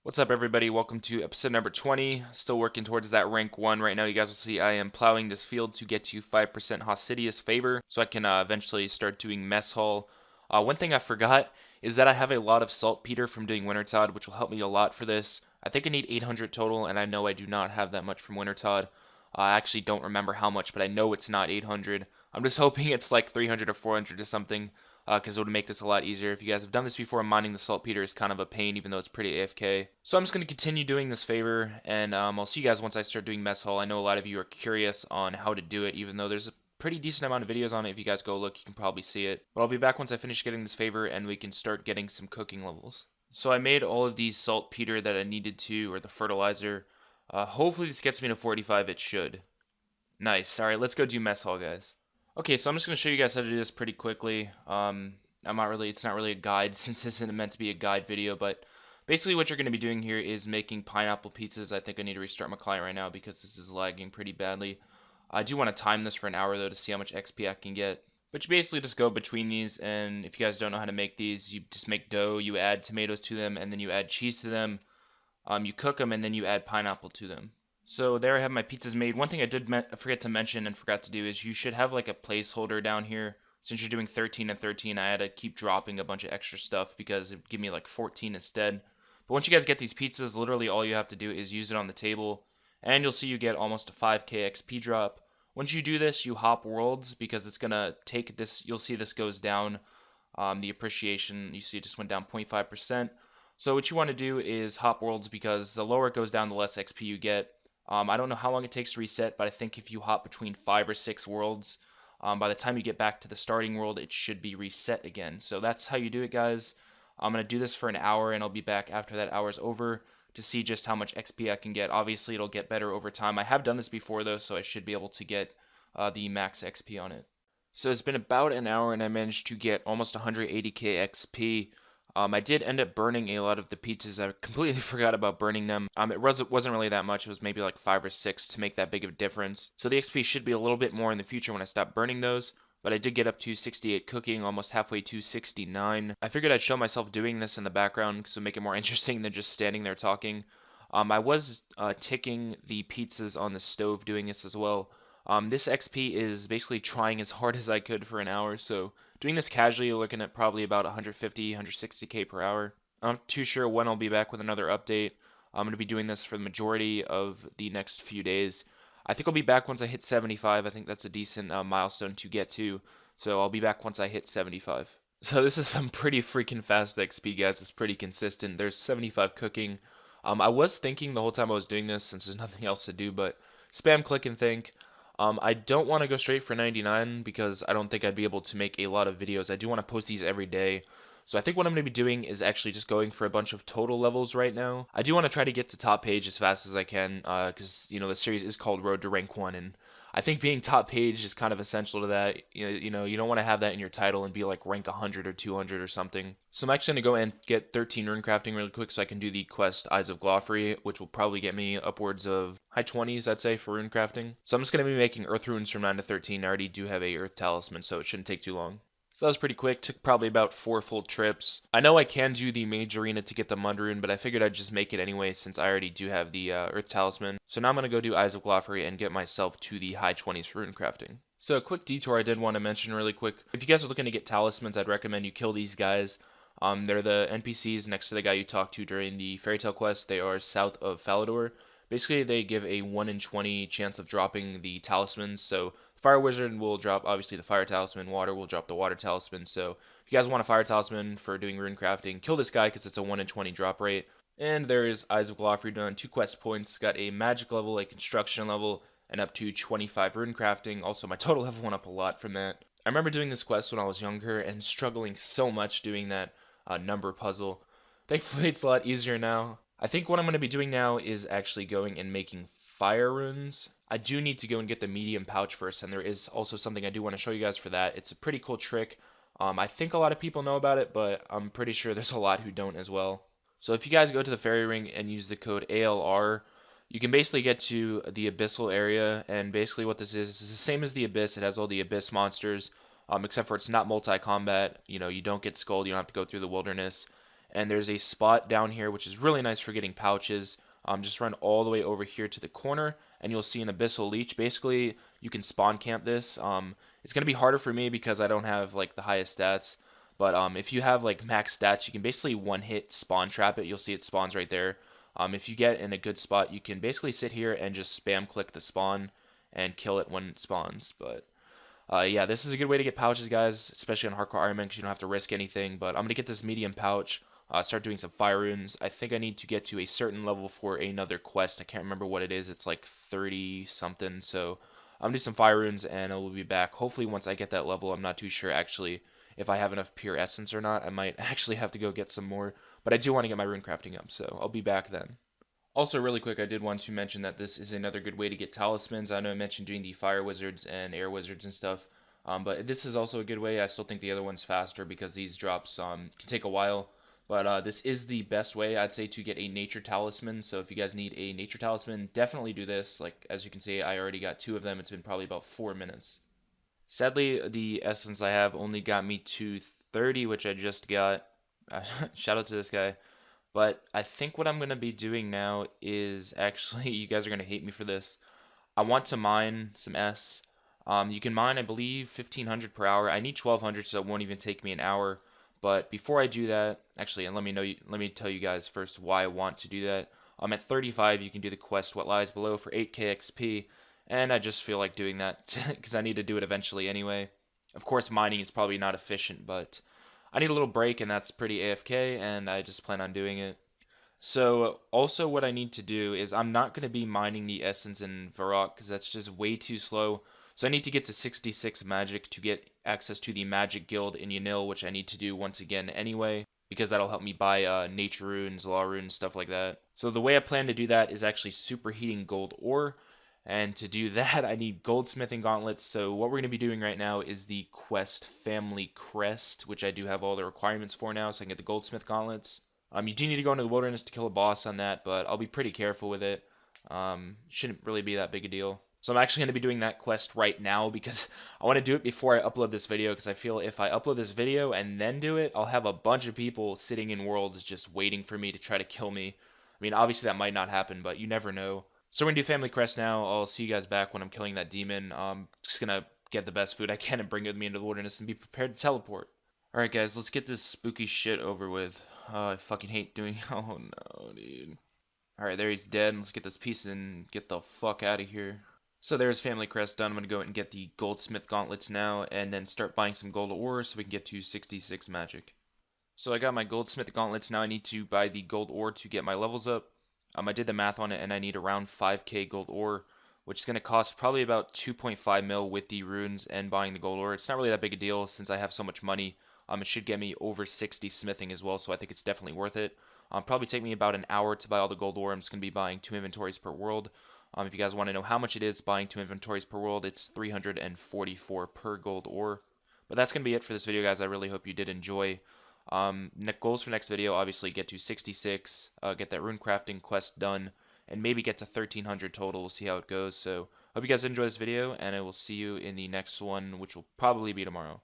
What's up, everybody? Welcome to episode number 20. Still working towards that rank 1 right now. You guys will see I am plowing this field to get to 5% Hausidius favor so I can eventually start doing mess hall. One thing I forgot is that I have a lot of saltpeter from doing Wintertod, which will help me a lot for this. I think I need 800 total, and I know I do not have that much from Wintertod. I actually don't remember how much, but I know it's not 800. I'm just hoping it's like 300 or 400 or something, because it would make this a lot easier. If you guys have done this before, mining the saltpeter is kind of a pain, even though it's pretty AFK. So I'm just going to continue doing this favor, and I'll see you guys once I start doing mess hall. I know a lot of you are curious on how to do it, even though there's a pretty decent amount of videos on it. If you guys go look, you can probably see it. But I'll be back once I finish getting this favor, and we can start getting some cooking levels. So I made all of these saltpeter that I needed to, or the fertilizer. Hopefully this gets me to 45. It should. Nice. All right, let's go do mess hall, guys. Okay, so I'm just going to show you guys how to do this pretty quickly. It's not really a guide since this isn't meant to be a guide video, but basically what you're going to be doing here is making pineapple pizzas. I think I need to restart my client right now because this is lagging pretty badly. I do want to time this for an hour though to see how much XP I can get. But you basically just go between these, and if you guys don't know how to make these, you just make dough, you add tomatoes to them, and then you add cheese to them. You cook them, and then you add pineapple to them. So there I have my pizzas made. One thing I did forget to mention and forgot to do is you should have like a placeholder down here. Since you're doing 13 and 13, I had to keep dropping a bunch of extra stuff because it would give me like 14 instead. But once you guys get these pizzas, literally all you have to do is use it on the table, and you'll see you get almost a 5k XP drop. Once you do this, you hop worlds because it's going to take this, you'll see this goes down. The appreciation, you see it just went down 0.5%. So what you want to do is hop worlds because the lower it goes down, the less XP you get. I don't know how long it takes to reset, but I think if you hop between 5 or 6 worlds, by the time you get back to the starting world, it should be reset again. So that's how you do it, guys. I'm going to do this for an hour, and I'll be back after that hour's over to see just how much XP I can get. Obviously, it'll get better over time. I have done this before, though, so I should be able to get the max XP on it. So it's been about an hour, and I managed to get almost 180k XP. I did end up burning a lot of the pizzas. I completely forgot about burning them. It wasn't really that much. It was maybe like 5 or 6 to make that big of a difference. So the XP should be a little bit more in the future when I stop burning those. But I did get up to 68 cooking, almost halfway to 69. I figured I'd show myself doing this in the background because it would make it more interesting than just standing there talking. I was ticking the pizzas on the stove doing this as well. This XP is basically trying as hard as I could for an hour, so doing this casually, you're looking at probably about 150, 160k per hour. I'm not too sure when I'll be back with another update. I'm going to be doing this for the majority of the next few days. I think I'll be back once I hit 75. I think that's a decent milestone to get to, so I'll be back once I hit 75. So this is some pretty freaking fast XP, guys. It's pretty consistent. There's 75 cooking. I was thinking the whole time I was doing this, since there's nothing else to do but spam, click, and think. I don't want to go straight for 99 because I don't think I'd be able to make a lot of videos. I do want to post these every day. So I think what I'm going to be doing is actually just going for a bunch of total levels right now. I do want to try to get to top page as fast as I can because, the series is called Road to Rank 1, and I think being top page is kind of essential to that. You don't want to have that in your title and be like rank 100 or 200 or something. So I'm actually going to go and get 13 rune crafting really quick so I can do the quest Eyes of Glofri, which will probably get me upwards of high 20s, I'd say, for rune crafting. So I'm just going to be making earth runes from 9 to 13. I already do have a earth talisman, so it shouldn't take too long. So that was pretty quick, took probably about 4 full trips. I know I can do the mage arena to get the mud rune, but I figured I'd just make it anyway since I already do have the earth talisman. So now I'm going to go do Eyes of Glofri and get myself to the high 20s for rune crafting. So a quick detour I did want to mention really quick. If you guys are looking to get talismans, I'd recommend you kill these guys. They're the NPCs next to the guy you talk to during the fairy tale quest. They are south of Falador. Basically, they give a 1 in 20 chance of dropping the talismans. So Fire Wizard will drop, obviously, the Fire Talisman. Water will drop the Water Talisman. So if you guys want a Fire Talisman for doing rune crafting, kill this guy because it's a 1 in 20 drop rate. And there is Eyes of Glofri done. 2 quest points. Got a magic level, a construction level, and up to 25 rune crafting. Also, my total level went up a lot from that. I remember doing this quest when I was younger and struggling so much doing that number puzzle. Thankfully, it's a lot easier now. I think what I'm going to be doing now is actually going and making fire runes. I do need to go and get the medium pouch first, and there is also something I do want to show you guys for that. It's a pretty cool trick. I think a lot of people know about it, but I'm pretty sure there's a lot who don't as well. So if you guys go to the fairy ring and use the code ALR, you can basically get to the abyssal area, and basically what this is the same as the abyss. It has all the abyss monsters, except for it's not multi-combat. You don't get skulled, you don't have to go through the wilderness. and there's a spot down here which is really nice for getting pouches. Just run all the way over here to the corner, and you'll see an abyssal leech. Basically, you can spawn camp this. It's gonna be harder for me because I don't have like the highest stats. But if you have like max stats, you can basically one hit spawn trap it. You'll see it spawns right there. If you get in a good spot, you can basically sit here and just spam click the spawn and kill it when it spawns. But yeah, this is a good way to get pouches, guys, especially on Hardcore Ironman because you don't have to risk anything. But I'm going to get this medium pouch, start doing some fire runes. I think I need to get to a certain level for another quest. I can't remember what it is. It's like 30 something. So I'm going to do some fire runes and I will be back. Hopefully once I get that level. I'm not too sure actually if I have enough pure essence or not. I might actually have to go get some more. But I do want to get my rune crafting up, so I'll be back then. Also, really quick, I did want to mention that this is another good way to get talismans. I know I mentioned doing the fire wizards and air wizards and stuff, but this is also a good way. I still think the other one's faster because these drops can take a while. But this is the best way, I'd say, to get a nature talisman. So if you guys need a nature talisman, definitely do this. Like, as you can see, I already got 2 of them. It's been probably about 4 minutes. Sadly, the essence I have only got me to 30, which I just got. Shout out to this guy. But I think what I'm going to be doing now is actually, you guys are going to hate me for this. I want to mine some S. You can mine, I believe, 1500 per hour. I need 1200, so it won't even take me an hour. But before I do that, actually, and let me tell you guys first why I want to do that. At 35, you can do the quest What Lies Below for 8k XP, and I just feel like doing that because I need to do it eventually anyway. Of course, mining is probably not efficient, but I need a little break, and that's pretty AFK, and I just plan on doing it. So, also what I need to do is I'm not going to be mining the essence in Varrock because that's just way too slow. So I need to get to 66 magic to get access to the magic guild in Yanil, which I need to do once again anyway, because that'll help me buy nature runes, law runes, stuff like that. So the way I plan to do that is actually superheating gold ore. And to do that, I need goldsmithing gauntlets. So what we're going to be doing right now is the quest family crest, which I do have all the requirements for now, so I can get the goldsmith gauntlets. You do need to go into the wilderness to kill a boss on that, but I'll be pretty careful with it. Shouldn't really be that big a deal. So I'm actually going to be doing that quest right now because I want to do it before I upload this video, because I feel if I upload this video and then do it, I'll have a bunch of people sitting in worlds just waiting for me to try to kill me. I mean, obviously that might not happen, but you never know. So we're going to do family crest now. I'll see you guys back when I'm killing that demon. I'm just going to get the best food I can and bring it with me into the wilderness and be prepared to teleport. Alright guys, let's get this spooky shit over with. I fucking hate doing... Oh no, dude. Alright, there he's dead. Let's get this piece and get the fuck out of here. So there's family crest done. I'm going to go and get the goldsmith gauntlets now and then start buying some gold ore so we can get to 66 magic. So I got my goldsmith gauntlets. Now I need to buy the gold ore to get my levels up. I did the math on it and I need around 5k gold ore, which is going to cost probably about 2.5 mil with the runes and buying the gold ore. It's not really that big a deal since I have so much money. It should get me over 60 smithing as well, so I think it's definitely worth it. Probably take me about an hour to buy all the gold ore. I'm just going to be buying 2 inventories per world. If you guys want to know how much it is buying 2 inventories per world, it's 344 per gold ore. But that's going to be it for this video, guys. I really hope you did enjoy. Goals for next video, obviously get to 66, get that rune crafting quest done, and maybe get to 1300 total. We'll see how it goes. So hope you guys enjoy this video, and I will see you in the next one, which will probably be tomorrow.